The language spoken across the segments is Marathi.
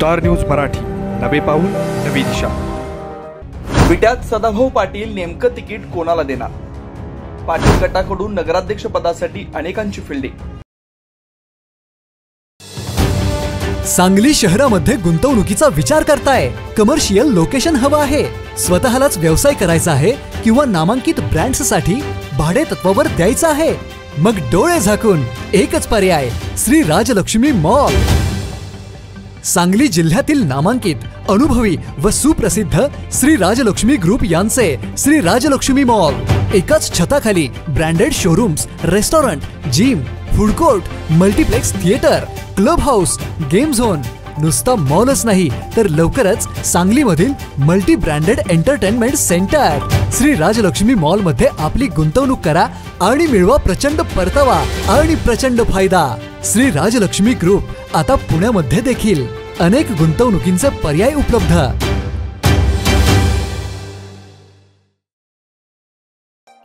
स्टार न्यूज मराठी, नवे पाऊल नवी दिशा। विट्यात सदाभाऊ पाटील नेमकं तिकीट कोणाला देणार? पाटील गटाकडून नगराध्यक्ष पदासाठी अनेकांची फिल्डिंग। सांगली शहरामध्ये गुंतवणुकीचा विचार करताय? कमर्शियल लोकेशन हवं आहे, स्वतःलाच व्यवसाय करायचा आहे किंवा नामांकित ब्रँड्ससाठी भाडे तत्वावर द्यायचं आहे? मग डोळे झाकून एकच पर्याय, श्री राजलक्ष्मी मॉल। सांगली जिल्ह्यातील नामांकित, अनुभवी व सुप्रसिद्ध श्री राजलक्ष्मी ग्रुप यांचे श्री राजलक्ष्मी मॉल एकाच छताखाली branded showrooms, restaurant, gym, food court, multiplex theatre, club house, game zone. नुसता मॉलच नाही तर लवकरच सांगलीमधील multi branded entertainment centre. Shri Rajlakshmi mall मध्ये आपली गुंतवणूक करा आणि मिळवा प्रचंड परतावा आणि प्रचंड फायदा। श्री राजलक्ष्मी ग्रुप आता पुण्यामध्ये देखील अनेक गुंतवणुकींचे पर्याय उपलब्ध।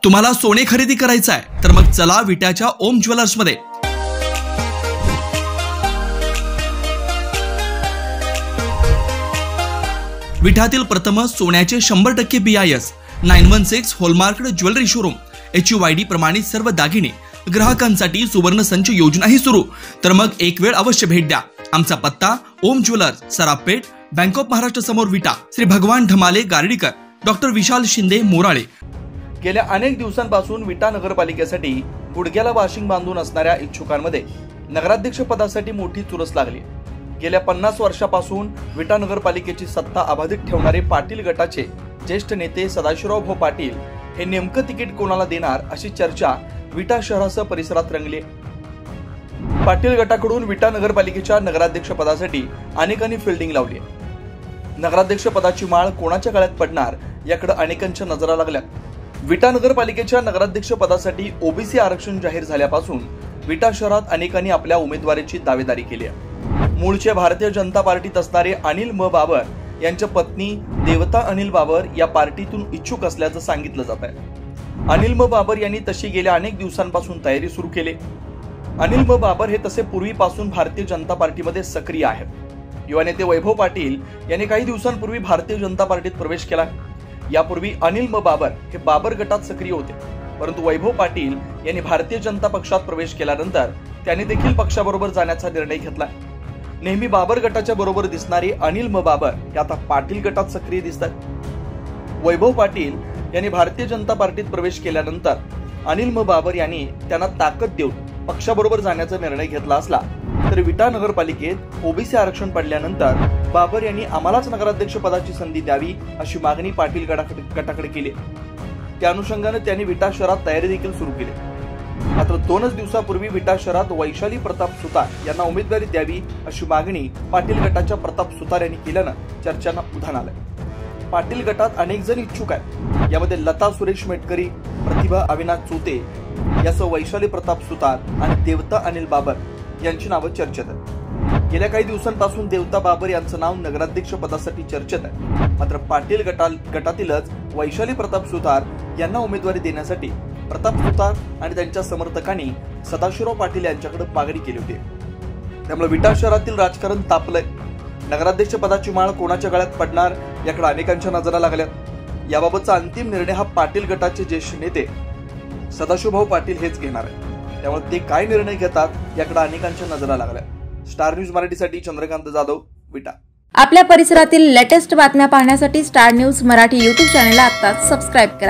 तुम्हाला सोने खरेदी करायचं आहे तर मग चला विट्याच्या ओम ज्वेलर्स मध्ये। विट्यातील प्रथम सोन्याचे 100% BIS 916 hallmark jewellery showroom, HUID प्रमाणित सर्व दागिने ग्राहकांसाठी सुवर्ण संच योजनाही सुरू। तर मग एक वेळ अवश्य भेट द्या। आमचा पत्ता ओम ज्वेलर्स, सराफपेठ, बँक ऑफ महाराष्ट्र समोर विटा, श्री भगवान ढमाले गार्डीकर, डॉक्टर विशाल शिंदे मोराळे। गेल्या अनेक दिवसांपासून विटा नगरपालिकेसाठी गुडघ्याला वाशिंग बांधून असणाऱ्या इच्छुकांमध्ये नगराध्यक्ष पदासाठी मोठी चुरस लागली। गेल्या 50 वर्षापासून विटा नगरपालिकेची सत्ता अबाधित ठेवणारे पाटील गटाचे ज्येष्ठ नेते सदाशिवराव पाटील हे नेमकं तिकीट कोणाला देणार अशी चर्चा विटा शहरासह परिसरात रंगली। पाटील गटाकडून विटा नगरपालिकेच्या नगराध्यक्ष पदासाठी अनेकांनी फिल्डिंग लावली। नगराध्यक्ष पदाची माळ कोणाच्या गळ्यात पडणार याकडे अनेकांच्या नजरा लागल्या। विटा नगरपालिकेच्या नगराध्यक्ष पदासाठी ओबीसी आरक्षण जाहीर झाल्यापासून विटा शहरात अनेकांनी आपल्या उमेदवारीची दावेदारी केली आहे। मूळचे भारतीय जनता पार्टीत असणारे अनिल बाबर यांच्या पत्नी देवता अनिल बाबर या पार्टीतून इच्छुक असल्याचं सांगितलं जात आहे। अनिल बाबर यांनी तशी गेल्या अनेक दिवसांपासून तयारी सुरू केली। अनिल बाबर हे तसे पूर्वीपासून भारतीय जनता पार्टीमध्ये सक्रिय आहेत। युवा नेते वैभव पाटील यांनी काही दिवसांपूर्वी भारतीय जनता पार्टीत प्रवेश केला। यापूर्वी अनिल बाबर हे बाबर गटात सक्रिय होते, परंतु वैभव पाटील यांनी भारतीय जनता पक्षात प्रवेश केल्यानंतर त्यांनी देखील पक्षाबरोबर जाण्याचा निर्णय घेतला। नेहमी बाबर गटाच्या बरोबर दिसणारे अनिल बाबर हे आता पाटील गटात सक्रिय दिसतात। वैभव पाटील यांनी भारतीय जनता पार्टीत प्रवेश केल्यानंतर अनिल बाबर यांनी त्यांना ताकद देऊन पक्षाबरोबर जाण्याचा निर्णय घेतला असला तरी विटा नगरपालिकेत ओबीसी आरक्षण पडल्यानंतर बाबर यांनी आम्हालाच नगराध्यक्ष पदाची संधी द्यावी अशी मागणी पाटील गटाकडे केली। त्या अनुषंगाने त्यांनी विटा शहरात तयारी देखील सुरू केली। मात्र 2 दिवसापूर्वी विटा शहरात वैशाली प्रताप सुतार यांना उमेदवारी द्यावी अशी मागणी पाटील गटाच्या प्रताप सुतार यांनी केल्यानं चर्चांना उधाण आलंय। पाटील गटात अनेक जण इच्छुक आहेत। यामध्ये लता सुरेश मेटकरी, प्रतिभा अविनाश चोते यासह वैशाली प्रताप सुतार आणि देवता अनिल बाबर यांची नावं चर्चेत आहेत। गेल्या काही दिवसांपासून देवता बाबर यांचं नाव नगराध्यक्ष पदासाठी चर्चेत आहे। मात्र पाटील गटातीलच वैशाली प्रताप सुतार यांना उमेदवारी देण्यासाठी प्रताप सुतार आणि त्यांच्या समर्थकांनी सदाशिवराव पाटील यांच्याकडे मागणी केली होती। त्यामुळे विटा शहरातील राजकारण तापलंय। नगराध्यक्ष पदाची माळ कोणाच्या गळ्यात पडणार याकडे अनेकांच्या नजरा लागल्या। याबाबतचा अंतिम निर्णय हा पाटील गटाचे ज्येष्ठ नेते सदाशिवभाऊ पाटील हेच घेणार आहेत। त्यामुळे ते काय निर्णय घेतात याकडे अनेकांच्या नजरा लागल्या। स्टार न्यूज मराठीसाठी चंद्रकांत जाधव, विटा। आपल्या परिसरातील लेटेस्ट बातम्या पाहण्यासाठी स्टार न्यूज मराठी YouTube चॅनलला आत्ताच सबस्क्राइब करा।